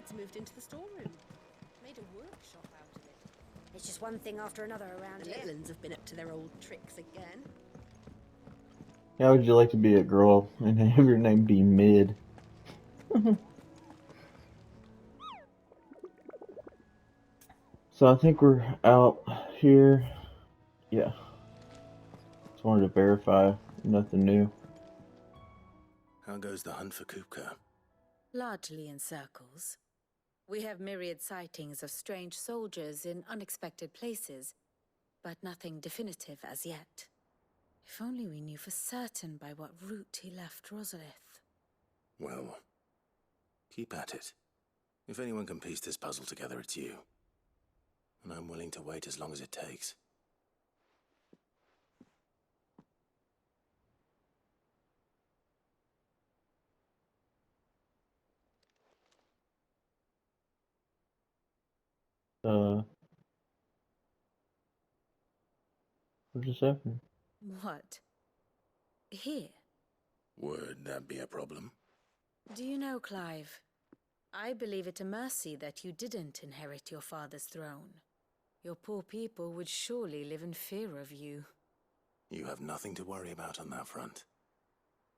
kids moved into the storeroom. Made a workshop out of it. It's just one thing after another around The here. Letlands have been up to their old tricks again. How would you like to be a girl and have your name be Mid? So I think we're out here. Yeah. Just wanted to verify nothing new. How goes the hunt for Kupka? Largely in circles. We have myriad sightings of strange soldiers in unexpected places, but nothing definitive as yet. If only we knew for certain by what route he left Rosalith. Well, keep at it. If anyone can piece this puzzle together, it's you. And I'm willing to wait as long as it takes. What just happened? What? Here? Would that be a problem? Do you know, Clive? I believe it a mercy that you didn't inherit your father's throne. Your poor people would surely live in fear of you. You have nothing to worry about on that front.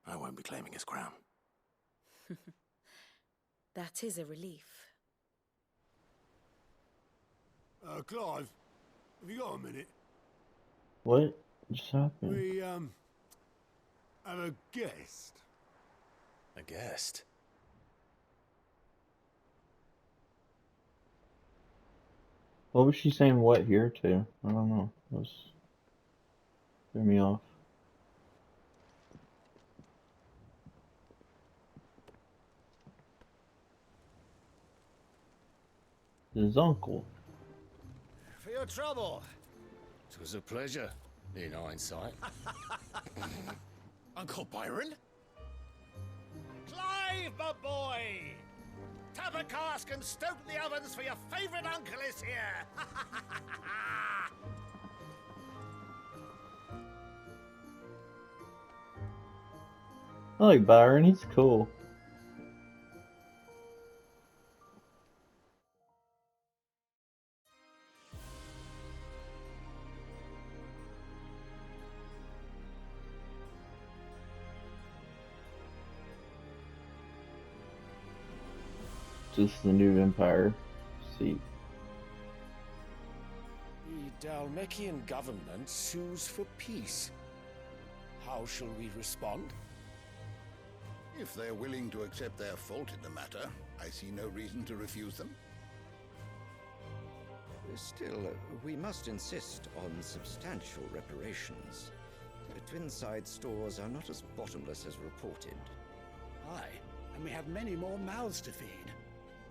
I won't be claiming his crown. That is a relief. Clive, have you got a minute? What just happened? We, have a guest. A guest? What was she saying what here to? I don't know. It was threw me off. His uncle. For your trouble. It was a pleasure, in hindsight. Uncle Byron? Clive, my boy! Tap a cask and stoke the ovens, for your favourite uncle is here! I like Byron, he's cool. Just the new Empire seat. The Dalmekian government sues for peace. How shall we respond? If they're willing to accept their fault in the matter, I see no reason to refuse them. Still, we must insist on substantial reparations. The Twinside stores are not as bottomless as reported. Aye, and we have many more mouths to feed.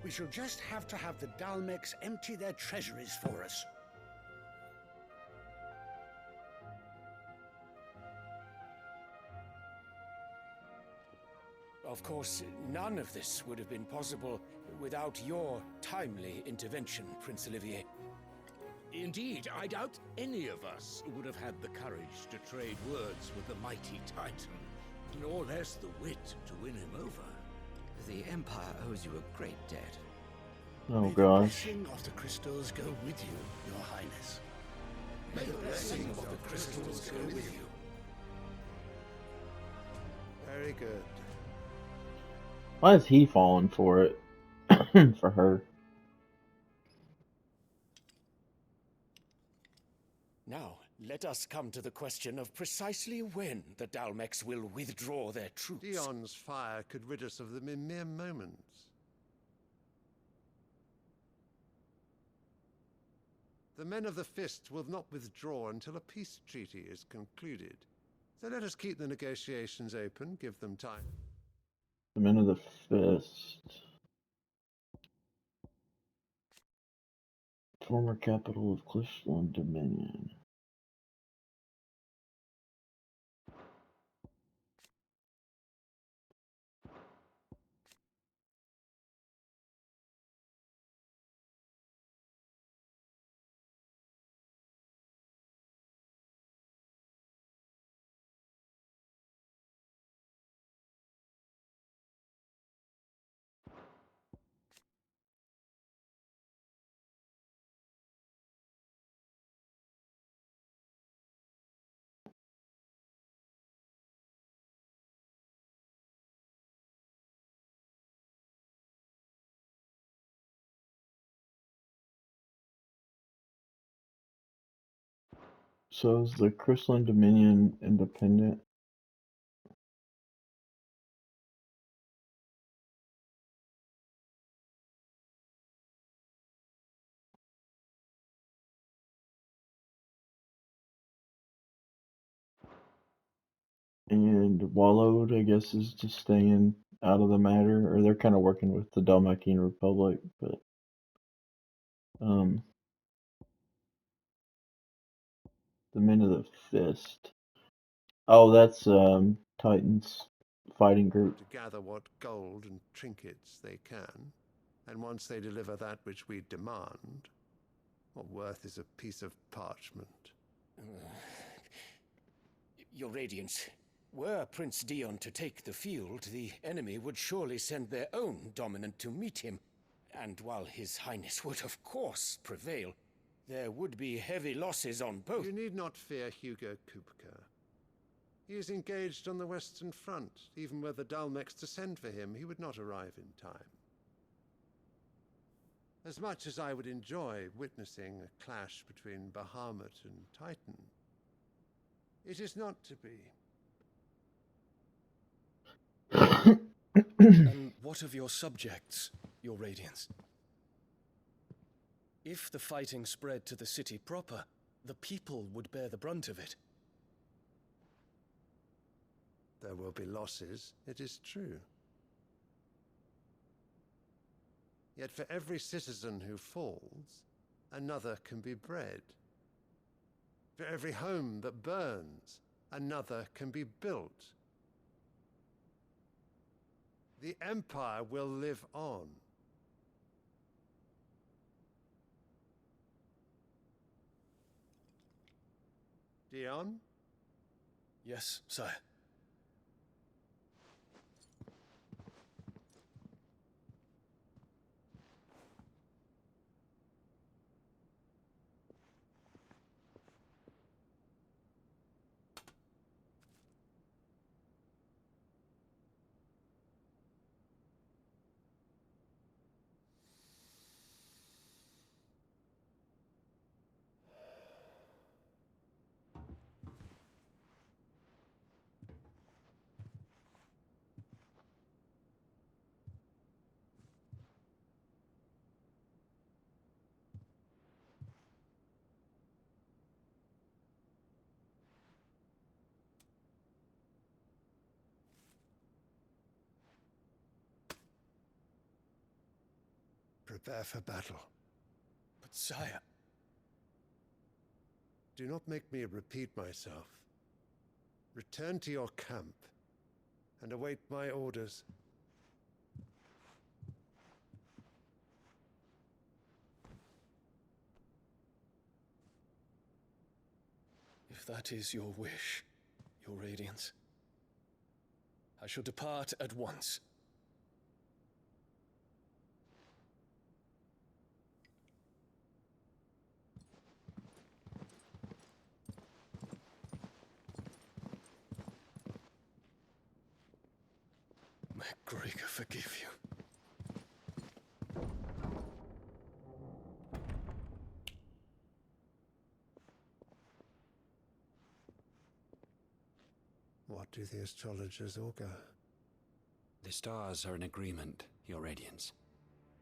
We shall just have to have the Dalmeks empty their treasuries for us. Of course, none of this would have been possible without your timely intervention, Prince Olivier. Indeed, I doubt any of us would have had the courage to trade words with the mighty Titan, nor less the wit to win him over. The Empire owes you a great debt. Oh May the gosh. blessing of the crystals go with you, Your Highness. May the blessing of the crystals go with you. Very good. Why is he falling for it? For her. Now, let us come to the question of precisely when the Dalmeks will withdraw their troops. Dion's fire could rid us of them in mere moments. The men of the Fist will not withdraw until a peace treaty is concluded. So let us keep the negotiations open, give them time. The Men of the Fist. Former capital of Cliffland Dominion. So is the Crystalline Dominion independent? And Wallowed, I guess, is just staying out of the matter, or they're kind of working with the Dalmatian Republic, but the Men of the Fist. Oh, that's Titan's fighting group. To gather what gold and trinkets they can, and once they deliver that which we demand, what worth is a piece of parchment? Your Radiance, were Prince Dion to take the field, the enemy would surely send their own dominant to meet him. And while His Highness would of course prevail, there would be heavy losses on both. You need not fear Hugo Kupka. He is engaged on the Western Front. Even were the Dalmex to send for him, he would not arrive in time. As much as I would enjoy witnessing a clash between Bahamut and Titan, it is not to be. And what of your subjects, Your Radiance? If the fighting spread to the city proper, the people would bear the brunt of it. There will be losses, it is true. Yet for every citizen who falls, another can be bred. For every home that burns, another can be built. The Empire will live on. Dion? Yes, sire. Prepare for battle. But sire... Do not make me repeat myself. Return to your camp and await my orders. If that is your wish, Your Radiance, I shall depart at once. May Gregor forgive you. What do the astrologers augur? The stars are in agreement, Your Radiance.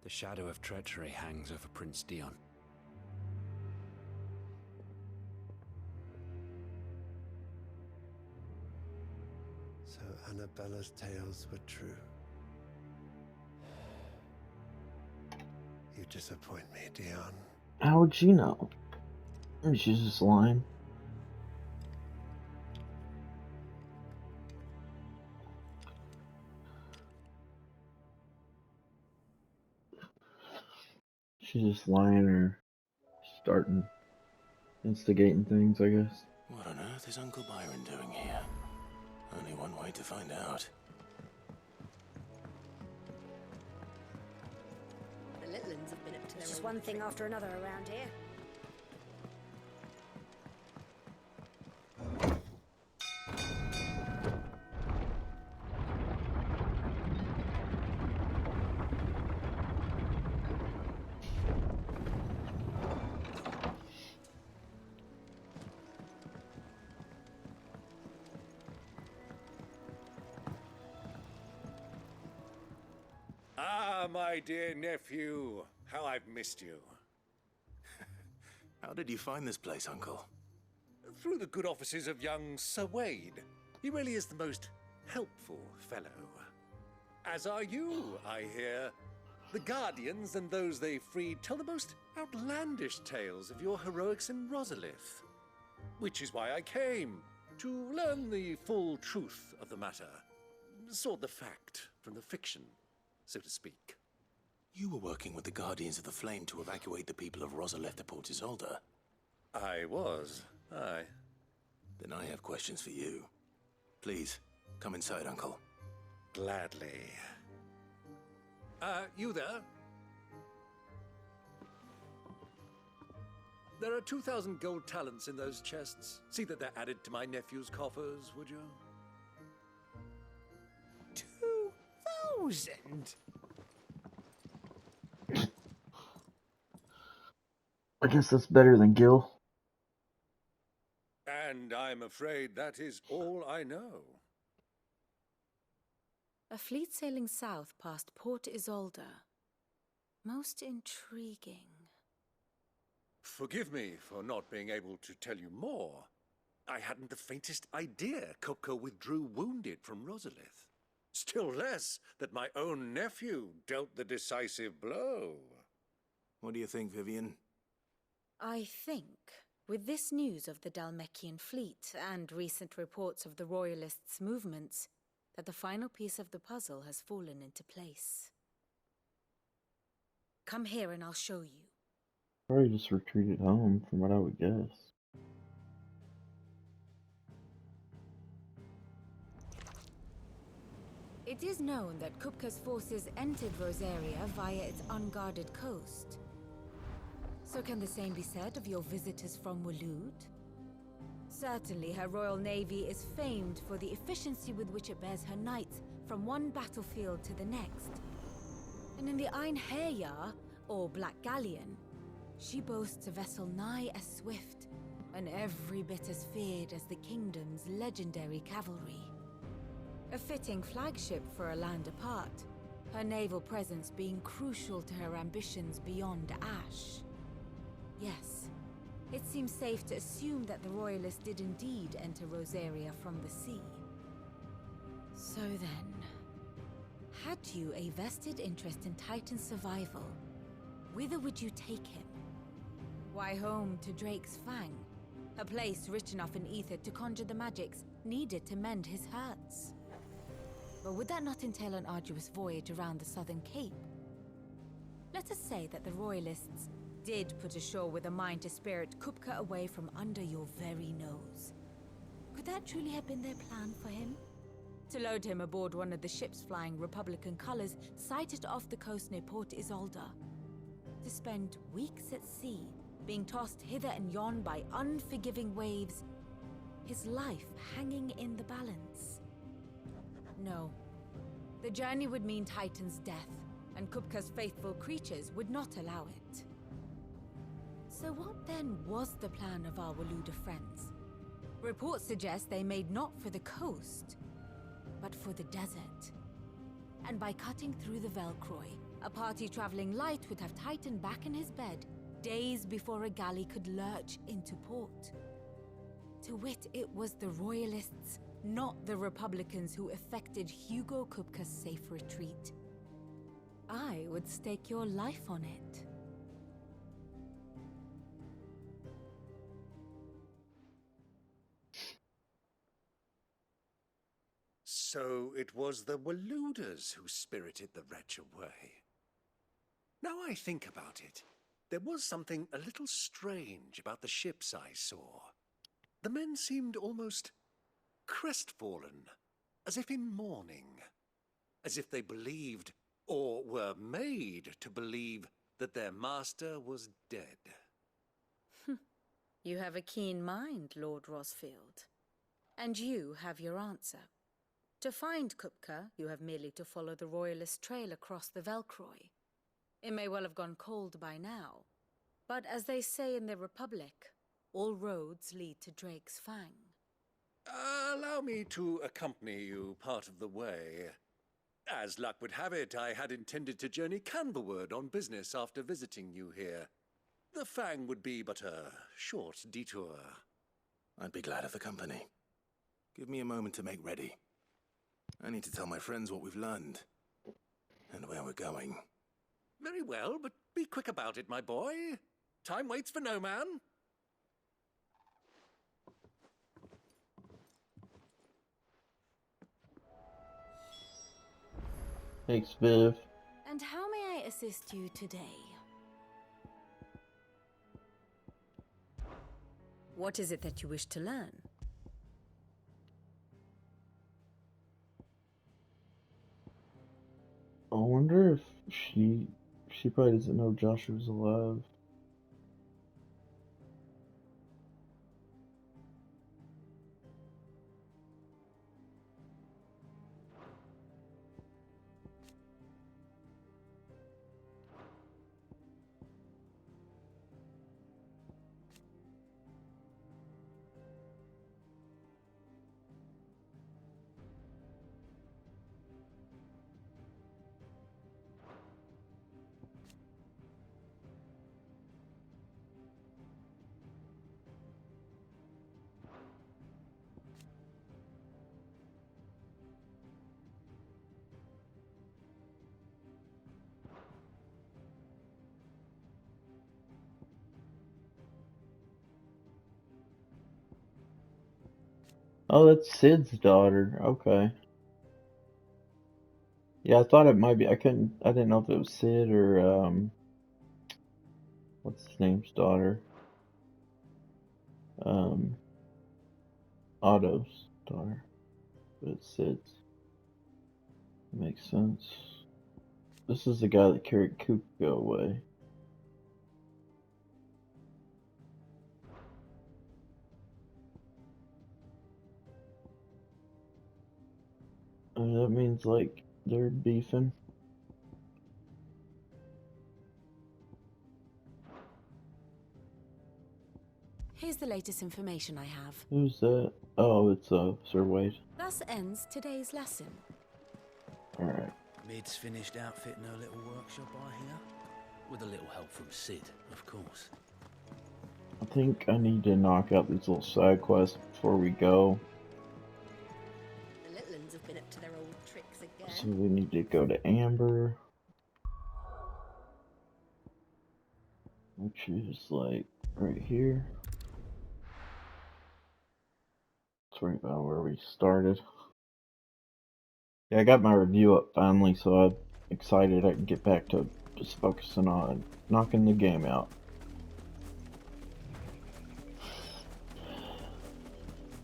The shadow of treachery hangs over Prince Dion. So Annabella's tales were true. You disappoint me, Dion. How would you know? She's just lying. She's just lying or starting, instigating things, I guess. What on earth is Uncle Byron doing here? Only one way to find out. The Litlins have been up to their It's just own one thing after another around here. my dear nephew. How I've missed you. How did you find this place, Uncle? Through the good offices of young Sir Wade. He really is the most helpful fellow. As are you, I hear. The Guardians and those they freed tell the most outlandish tales of your heroics in Rosalith. Which is why I came, to learn the full truth of the matter. Sort the fact from the fiction, so to speak. You were working with the Guardians of the Flame to evacuate the people of Rosalith to Port Isolde. I was, aye. Then I have questions for you. Please, come inside, Uncle. Gladly. You there? There are 2,000 gold talents in those chests. See that they're added to my nephew's coffers, would you? 2,000? I guess that's better than Gil. And I'm afraid that is all I know. A fleet sailing south past Port Isolde. Most intriguing. Forgive me for not being able to tell you more. I hadn't the faintest idea Kupka withdrew wounded from Rosalith. Still less that my own nephew dealt the decisive blow. What do you think, Vivian? I think, with this news of the Dhalmekian fleet and recent reports of the Royalists' movements, that the final piece of the puzzle has fallen into place. Come here and I'll show you. Probably just retreated home, from what I would guess. It is known that Kupka's forces entered Rosaria via its unguarded coast. So can the same be said of your visitors from Waloed? Certainly her Royal Navy is famed for the efficiency with which it bears her knights from one battlefield to the next. And in the Einherjar, or Black Galleon, she boasts a vessel nigh as swift and every bit as feared as the kingdom's legendary cavalry. A fitting flagship for a land apart, her naval presence being crucial to her ambitions beyond Ash. Yes, it seems safe to assume that the Royalists did indeed enter Rosaria from the sea. So then, had you a vested interest in Titan's survival, whither would you take him? Why, home to Drake's Fang, a place rich enough in ether to conjure the magics needed to mend his hurts. But would that not entail an arduous voyage around the southern cape? Let us say that the Royalists did put ashore with a mind to spirit Kupka away from under your very nose. Could that truly have been their plan for him? To load him aboard one of the ships flying Republican colors sighted off the coast near Port Isolde. To spend weeks at sea, being tossed hither and yon by unforgiving waves, his life hanging in the balance. No. The journey would mean Titan's death, and Kupka's faithful creatures would not allow it. So what then was the plan of our Waloed friends? Reports suggest they made not for the coast, but for the desert. And by cutting through the Velcroy, a party traveling light would have Titan back in his bed days before a galley could lurch into port. To wit, it was the Royalists, not the Republicans, who effected Hugo Kupka's safe retreat. I would stake your life on it. So it was the Waloeders who spirited the wretch away. Now I think about it, there was something a little strange about the ships I saw. The men seemed almost crestfallen, as if in mourning, as if they believed, or were made to believe, that their master was dead. You have a keen mind, Lord Rosfield. And you have your answer. To find Kupka, you have merely to follow the Royalist trail across the Velcroy. It may well have gone cold by now, but as they say in the Republic, all roads lead to Drake's Fang. Allow me to accompany you part of the way. As luck would have it, I had intended to journey Canberward on business after visiting you here. The Fang would be but a short detour. I'd be glad of the company. Give me a moment to make ready. I need to tell my friends what we've learned. And where we're going. Very well, but be quick about it, my boy. Time waits for no man. Thanks, Viv. And how may I assist you today? What is it that you wish to learn? I wonder if she probably doesn't know Joshua's alive. Oh, that's Sid's daughter. Okay. Yeah, I thought it might be. I didn't know if it was Sid or, what's his name's daughter? Otto's daughter. But it's Sid's. Makes sense. This is the guy that carried Kuko away. That means, like, they're beefing. Here's the latest information I have. Who's that? Oh, it's, Sir Wade. Thus ends today's lesson. Alright. Mid's finished outfitting her little workshop, I hear. With a little help from Sid, of course. I think I need to knock out these little side quests before we go. The little ones have been up to their old tricks again. So we need to go to Amber. Which is, like, right here. It's right about where we started. Yeah, I got my review up finally, so I'm excited I can get back to just focusing on knocking the game out.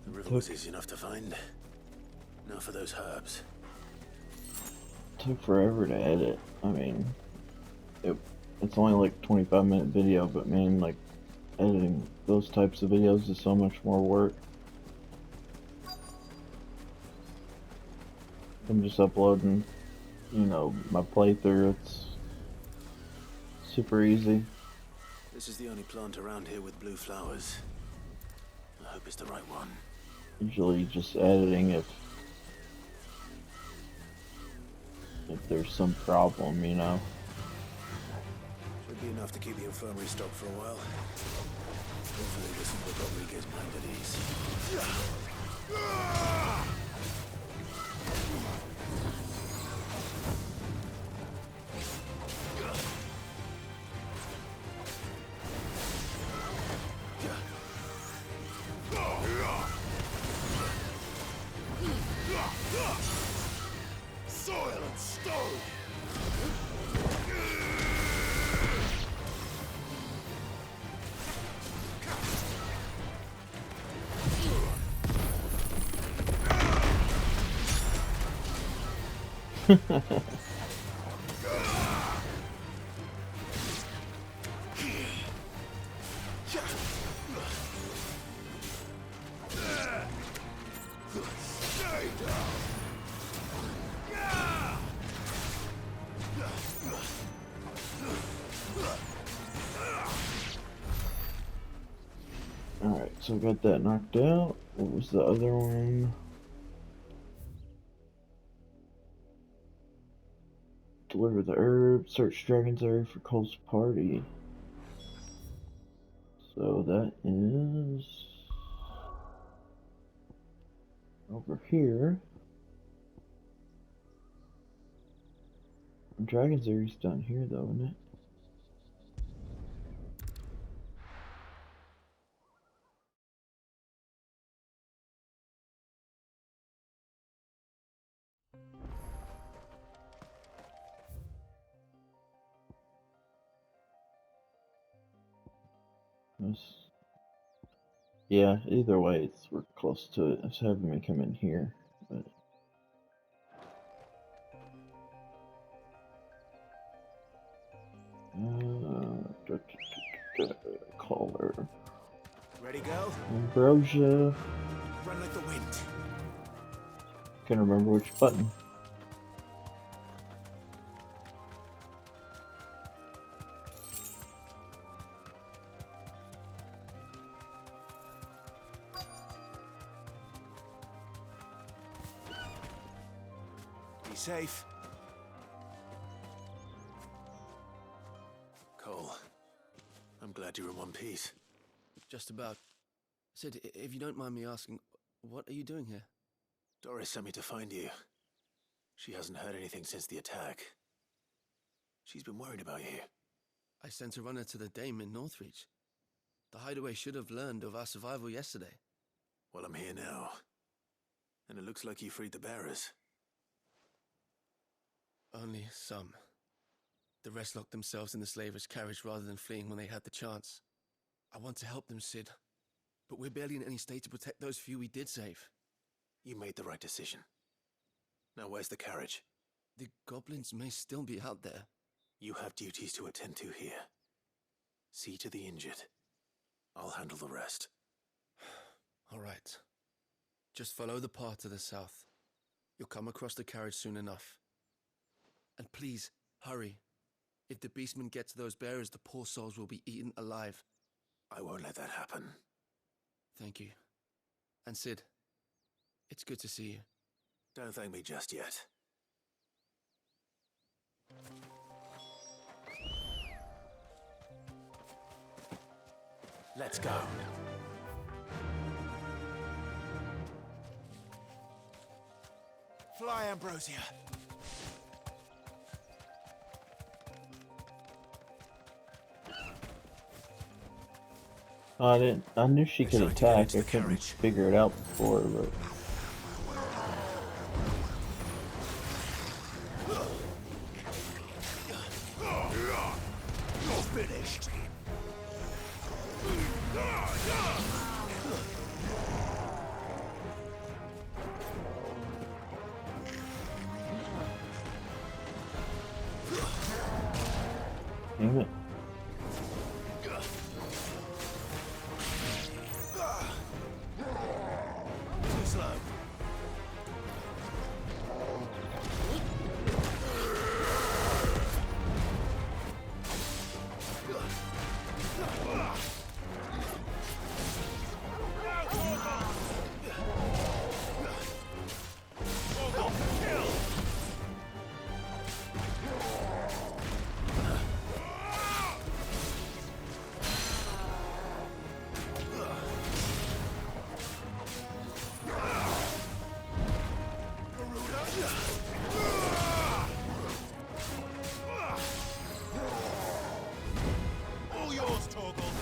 The river was easy enough to find. Now for those herbs. Took forever to edit. I mean, it's only like 25-minute video, but man, like, editing those types of videos is so much more work. I'm just uploading, you know, my playthrough. It's super easy. This is the only plant around here with blue flowers. I hope it's the right one. Usually just editing if there's some problem, you know. Should be enough to keep the infirmary stocked for a while. Hopefully this will put Rodriguez's mind at ease. Soil and stone! Alright, so I got that knocked out. What was the other one? Deliver the herb. Search Dragon's Area for Cole's party. So that is over here. Dragon's Area's down here though, isn't it? Yeah, either way, we're close to it. It's having me come in here, but caller. Ready, go? Ambrosia. Run like the wind. Can't remember which button. Be safe. Cole, I'm glad you're in one piece. Just about. Sid, if you don't mind me asking, what are you doing here? Doris sent me to find you. She hasn't heard anything since the attack. She's been worried about you. I sent a runner to the Dame in Northreach. The hideaway should have learned of our survival yesterday. Well, I'm here now. And it looks like you freed the bearers. Only some. The rest locked themselves in the slaver's carriage rather than fleeing when they had the chance. I want to help them, Sid. But we're barely in any state to protect those few we did save. You made the right decision. Now where's the carriage? The goblins may still be out there. You have duties to attend to here. See to the injured. I'll handle the rest. All right. Just follow the path to the south. You'll come across the carriage soon enough. And please, hurry. If the beastmen get to those bearers, the poor souls will be eaten alive. I won't let that happen. Thank you. And Sid, it's good to see you. Don't thank me just yet. Let's go. Fly, Ambrosia. I knew she could attack. I couldn't figure it out before, but. You're finished. Damn it. Too slow. All yours, Torgal.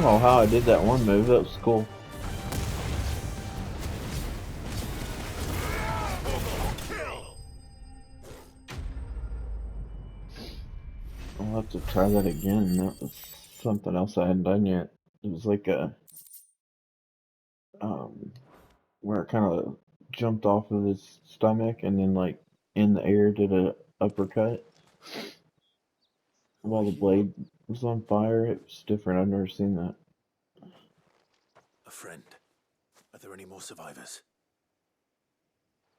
know how I did that one move. That was cool. I'll have to try that again. That was something else I hadn't done yet. It was like a where it kind of jumped off of his stomach and then like in the air did a uppercut while the blade was on fire. It was different. I've never seen that. A friend. Are there any more survivors?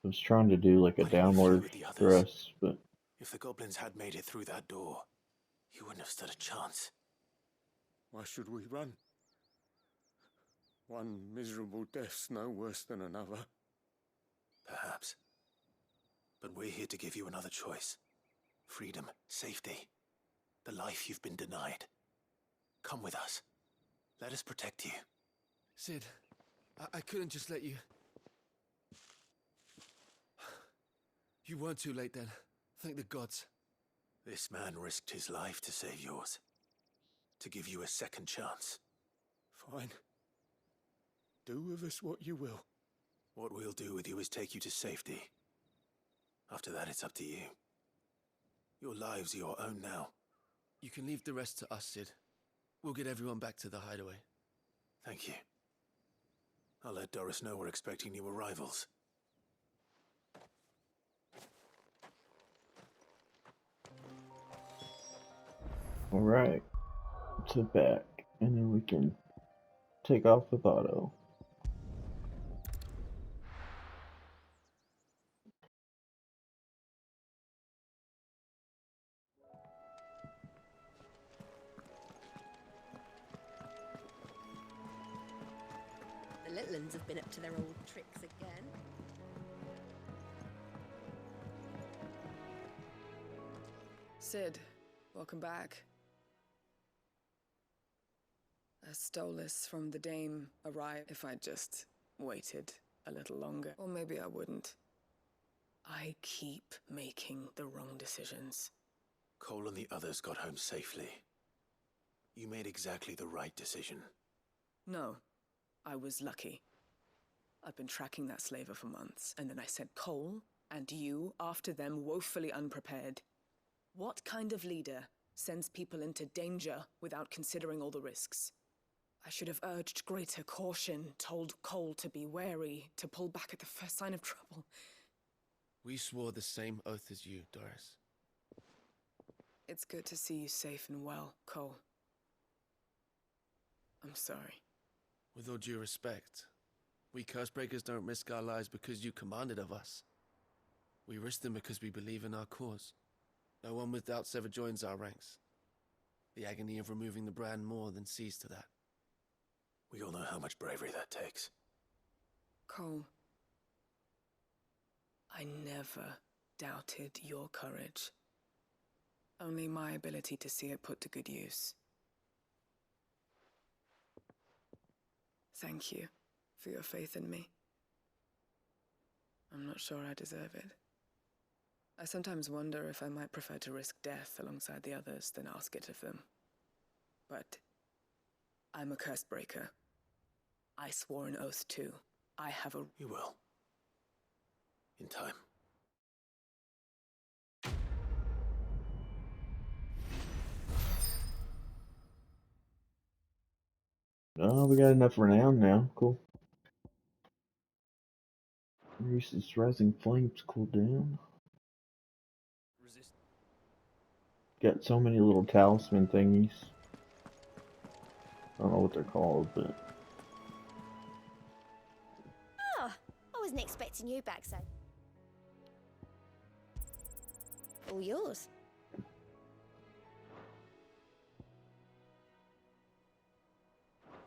I was trying to do like a downward with the others? thrust, but If the goblins had made it through that door, you wouldn't have stood a chance. Why should we run? One miserable death's no worse than another. Perhaps. But we're here to give you another choice. Freedom, safety, the life you've been denied. Come with us. Let us protect you. Sid, I couldn't just let you... You weren't too late then. Thank the gods. This man risked his life to save yours. To give you a second chance. Fine. Do with us what you will. What we'll do with you is take you to safety. After that, it's up to you. Your lives are your own now. You can leave the rest to us, Sid. We'll get everyone back to the hideaway. Thank you. I'll let Doris know we're expecting new arrivals. alright. Sit back, and then we can take off with Otto. The little ones have been up to their old tricks again. Sid, welcome back. A Stolas from the Dame arrived. If I'd just waited a little longer. Or maybe I wouldn't. I keep making the wrong decisions. Cole and the others got home safely. You made exactly the right decision. No, I was lucky. I've been tracking that slaver for months, and then I sent Cole and you after them woefully unprepared. What kind of leader sends people into danger without considering all the risks? I should have urged greater caution, told Cole to be wary, to pull back at the first sign of trouble. We swore the same oath as you, Doris. It's good to see you safe and well, Cole. I'm sorry. With all due respect, we Cursebreakers don't risk our lives because you commanded of us. We risk them because we believe in our cause. No one with doubts ever joins our ranks. The agony of removing the brand more than sees to that. We all know how much bravery that takes. Cole, I never doubted your courage. Only my ability to see it put to good use. Thank you for your faith in me. I'm not sure I deserve it. I sometimes wonder if I might prefer to risk death alongside the others than ask it of them. But I'm a Cursebreaker. I swore an oath too. I have a... You will. In time. Oh, we got enough renown now. Cool. Reese's rising flames cool down. Got so many little talisman thingies. I don't know what they're called, but... Oh, I wasn't expecting you back so. All yours.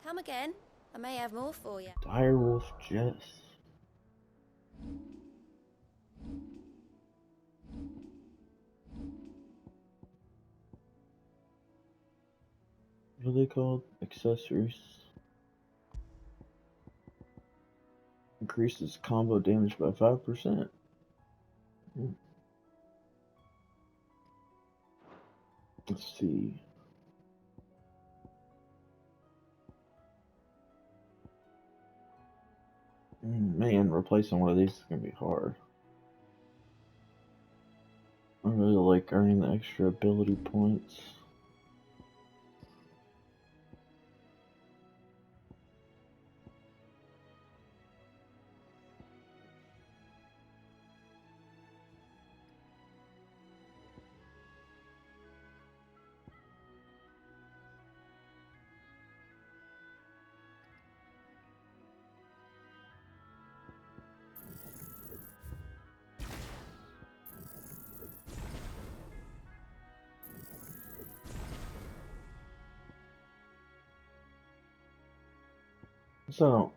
Come again. I may have more for you. Direwolf Jess. What are they called? Accessories. Increases combo damage by 5%. Let's see. Man, replacing one of these is gonna be hard. I really like earning the extra ability points. So I don't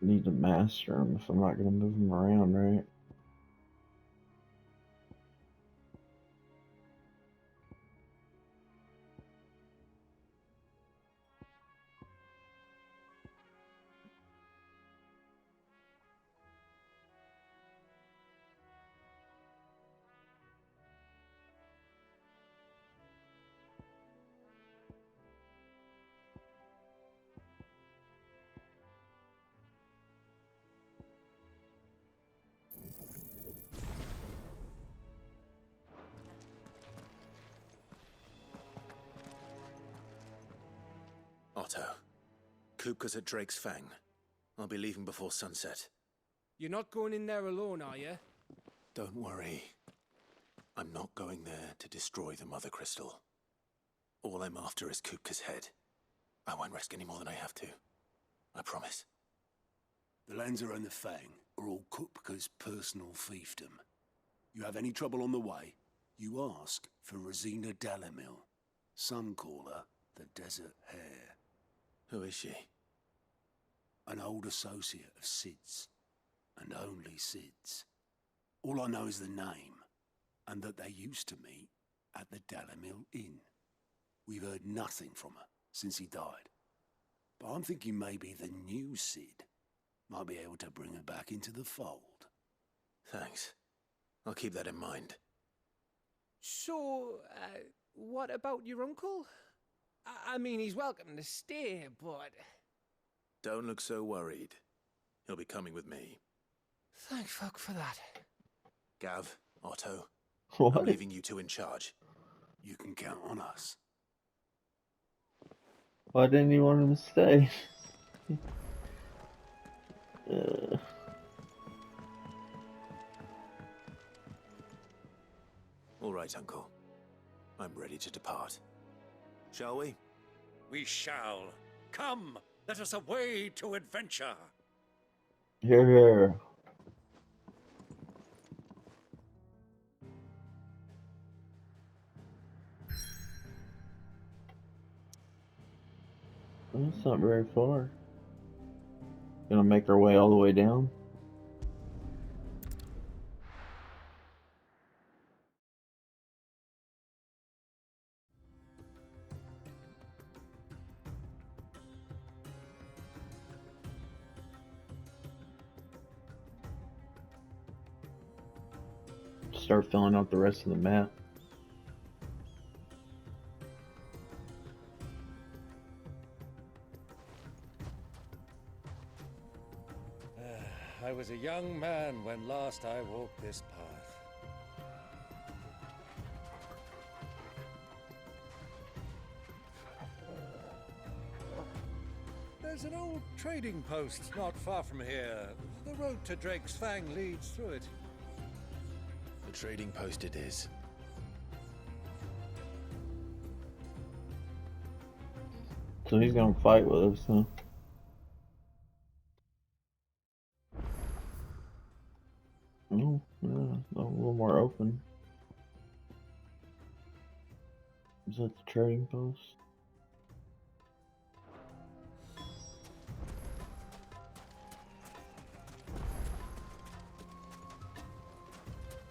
need to master them if I'm not gonna move them around, right? Otto, Kupka's at Drake's Fang. I'll be leaving before sunset. You're not going in there alone, are you? Don't worry. I'm not going there to destroy the Mother Crystal. All I'm after is Kupka's head. I won't risk any more than I have to. I promise. The Lancer and the Fang are all Kupka's personal fiefdom. You have any trouble on the way, you ask for Rosina Dalamil. Some call her the Desert Hare. Who is she? An old associate of Sid's, and only Sid's. All I know is the name, and that they used to meet at the Dalamil Inn. We've heard nothing from her since he died. But I'm thinking maybe the new Sid might be able to bring her back into the fold. Thanks. I'll keep that in mind. So, what about your uncle? I mean, he's welcome to stay, but... Don't look so worried. He'll be coming with me. Thank fuck for that. Gav, Otto, what? I'm leaving you two in charge. You can count on us. Why didn't you want him to stay? All right, Uncle. I'm ready to depart. Shall we? We shall. Come, let us away to adventure. Here, here. That's not very far. Gonna make our way all the way down. Start filling out the rest of the map. I was a young man when last I walked this path. There's an old trading post not far from here. The road to Drake's Fang leads through it. The trading post it is. So he's gonna fight with us, huh? Oh, yeah, a little more open. Is that the trading post?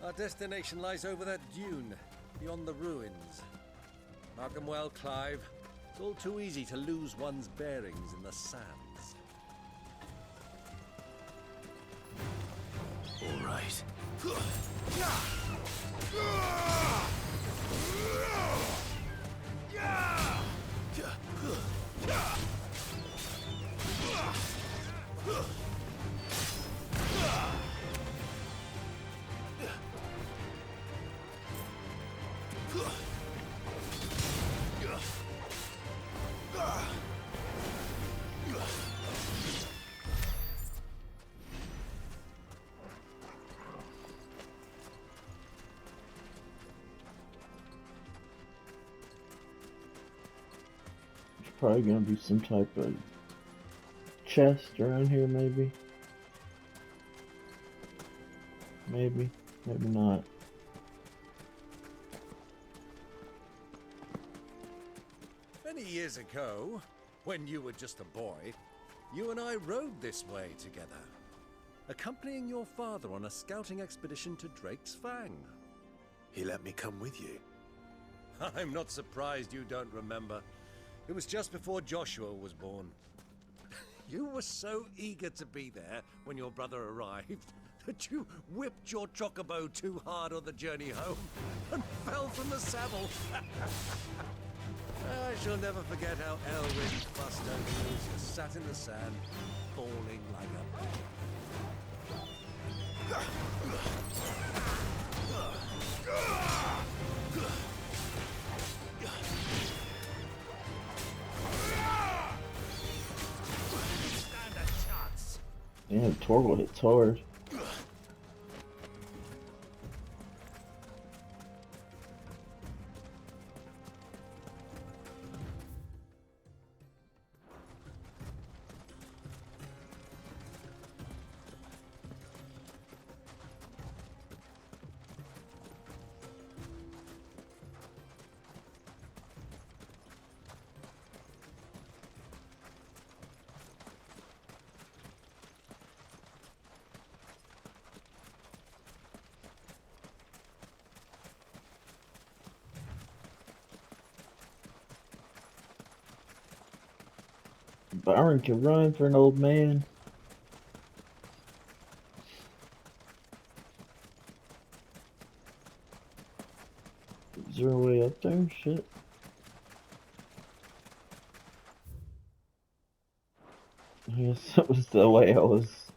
Our destination lies over that dune, beyond the ruins. Mark 'em well, Clive. It's all too easy to lose one's bearings in the sands. All right. Probably gonna be some type of chest around here, maybe. Maybe not. Many years ago, when you were just a boy, you and I rode this way together, accompanying your father on a scouting expedition to Drake's Fang. He let me come with you. I'm not surprised you don't remember. It was just before Joshua was born. You were so eager to be there when your brother arrived that you whipped your chocobo too hard on the journey home and fell from the saddle. I shall never forget how Elwyn fussed over you as you sat in the sand, bawling like a baby. Damn, Torgal hits hard. Byron can run for an old man. Is there a way up there? Shit. I guess that was the way I was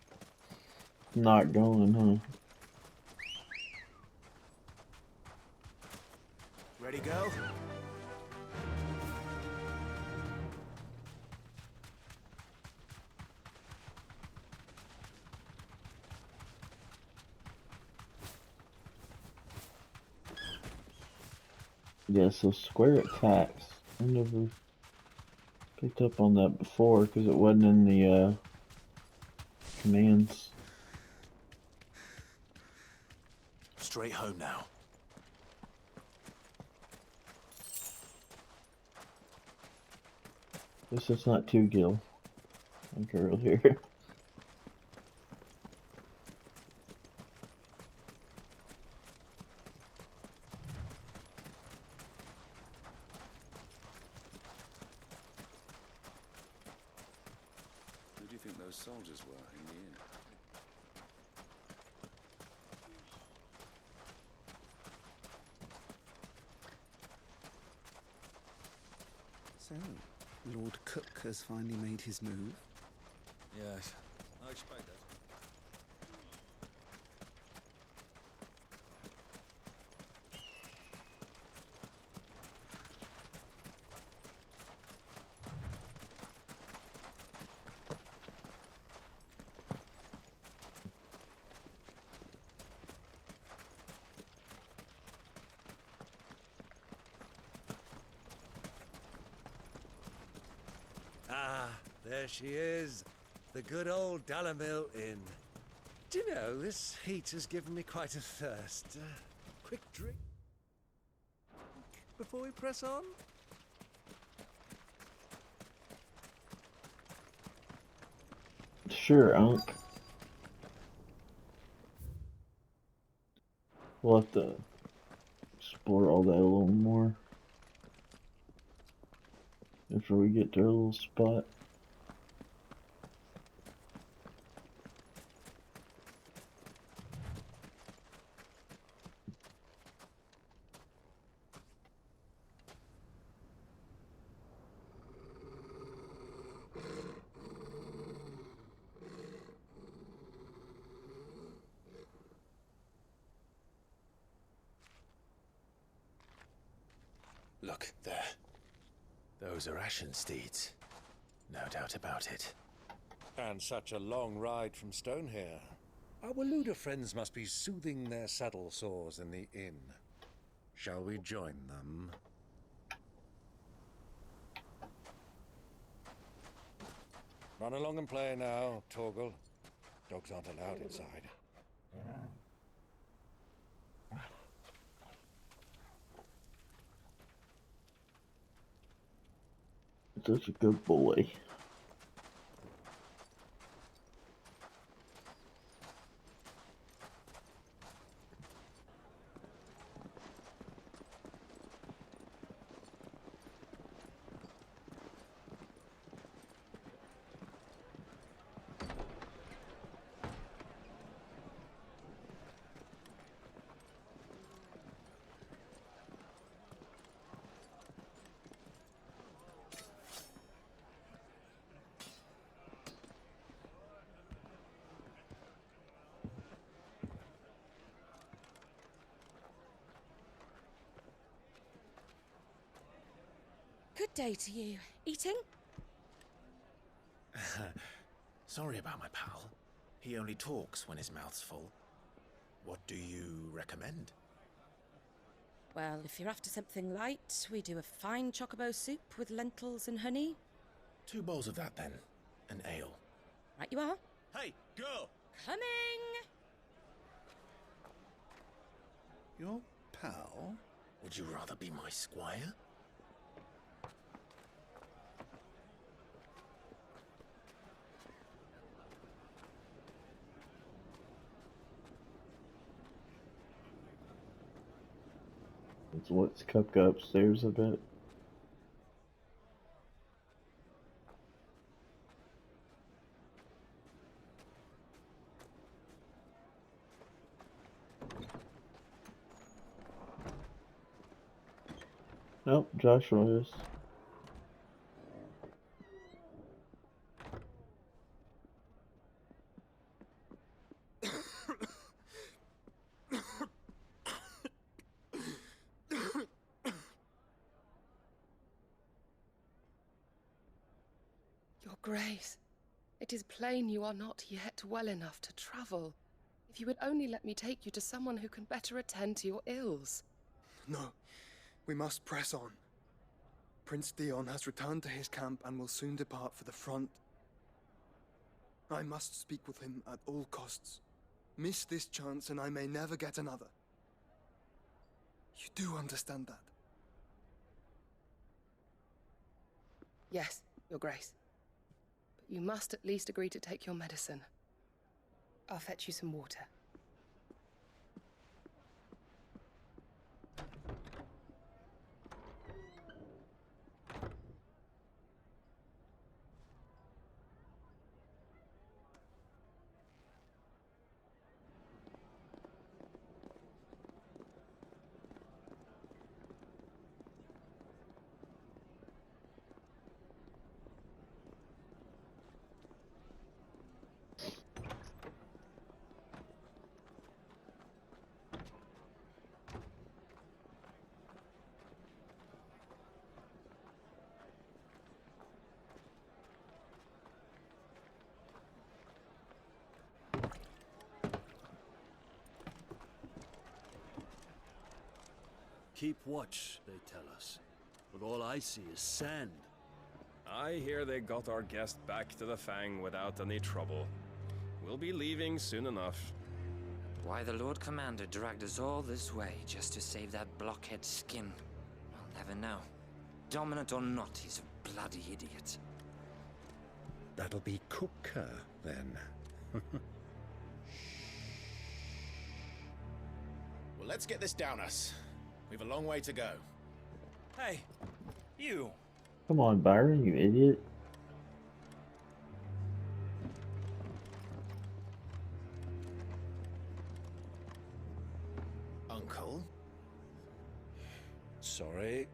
not going, huh? Ready, go? Yeah, so square attacks. I never picked up on that before because it wasn't in the commands. Straight home now. Guess it's not too Gil, like earlier. Who do you think those soldiers were in the inn? So, Lord Cook has finally made his move. Yes, I expect that. Ah, there she is. The good old Dalamil Inn. Do you know, this heat has given me quite a thirst. Quick drink before we press on? Sure, Unc. We'll have to explore all that a little more after we get to our little spot. Look, there. Those are ashen steeds. No doubt about it. And such a long ride from Stonehair. Our Waluda friends must be soothing their saddle sores in the inn. Shall we join them? Run along and play now, Torgal. Dogs aren't allowed inside. Such a good boy. Good day to you. Eating? Sorry about my pal. He only talks when his mouth's full. What do you recommend? Well, if you're after something light, we do a fine chocobo soup with lentils and honey. 2 bowls of that, then. An ale. Right you are. Hey, girl! Coming! Your pal? Would you rather be my squire? So let's go upstairs a bit. Nope, Joshua is. Your Grace, it is plain you are not yet well enough to travel. If you would only let me take you to someone who can better attend to your ills. No, we must press on. Prince Dion has returned to his camp and will soon depart for the front. I must speak with him at all costs. Miss this chance and I may never get another. You do understand that? Yes, Your Grace. But you must at least agree to take your medicine. I'll fetch you some water. Keep watch, they tell us. But all I see is sand. I hear they got our guest back to the Fang without any trouble. We'll be leaving soon enough. Why the Lord Commander dragged us all this way just to save that blockhead skin, I'll never know. Dominant or not, he's a bloody idiot. That'll be Cooker, then. Well, let's get this down us. We've a long way to go. Hey, you! Come on, Byron, you idiot. Uncle? Sorry.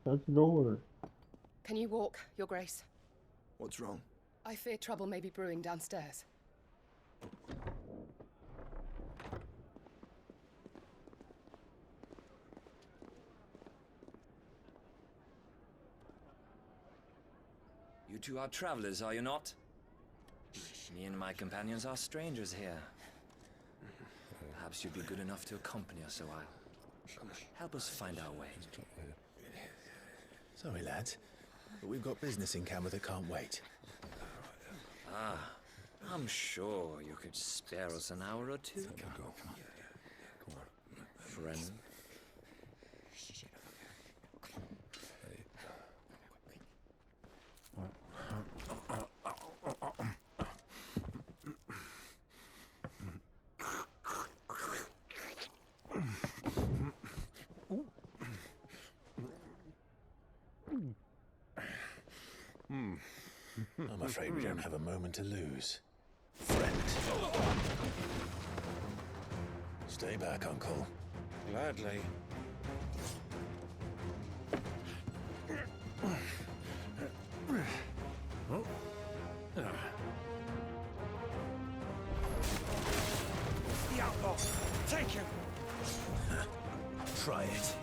Shut the door. Can you walk, Your Grace? What's wrong? I fear trouble may be brewing downstairs. You two are travelers, are you not? Me and my companions are strangers here. Perhaps you'd be good enough to accompany us a while. Help us find our way. Sorry, lads, but we've got business in camera that can't wait. Ah, I'm sure you could spare us an hour or two. Come on. Friend. I'm afraid we don't have a moment to lose. Friend. Stay back, Uncle. Gladly. The outlaw! Take him! Try it.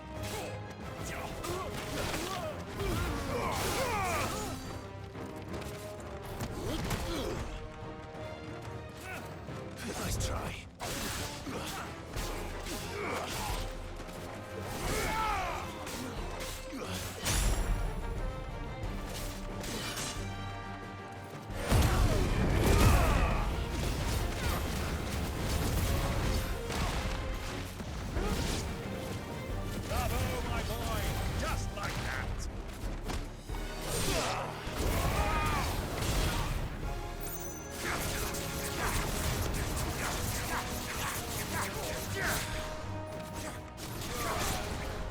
Nice try. Bravo, my boy! Just like that!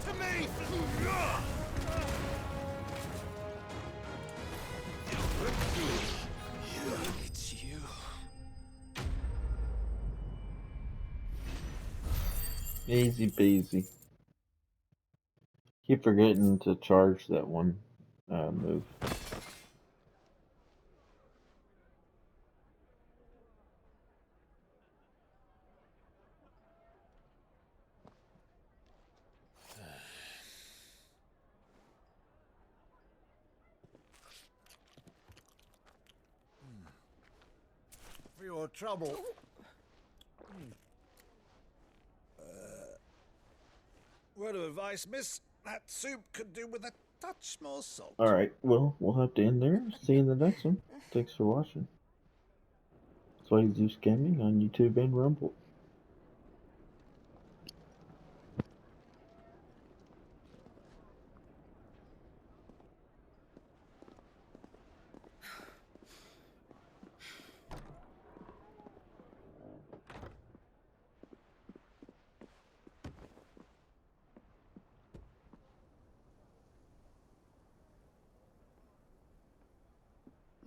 To me! It's you. Easy peasy. Keep forgetting to charge that one move. For your trouble. Word of advice, miss. That soup could do with a touch more salt. Alright, well, we'll have to end there. See you in the next one. Thanks for watching. Sway Zeus Gaming on YouTube and Rumble.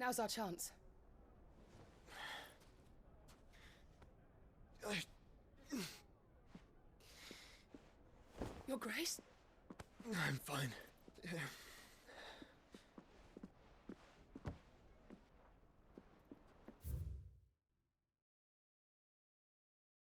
Now's our chance. Your Grace? I'm fine.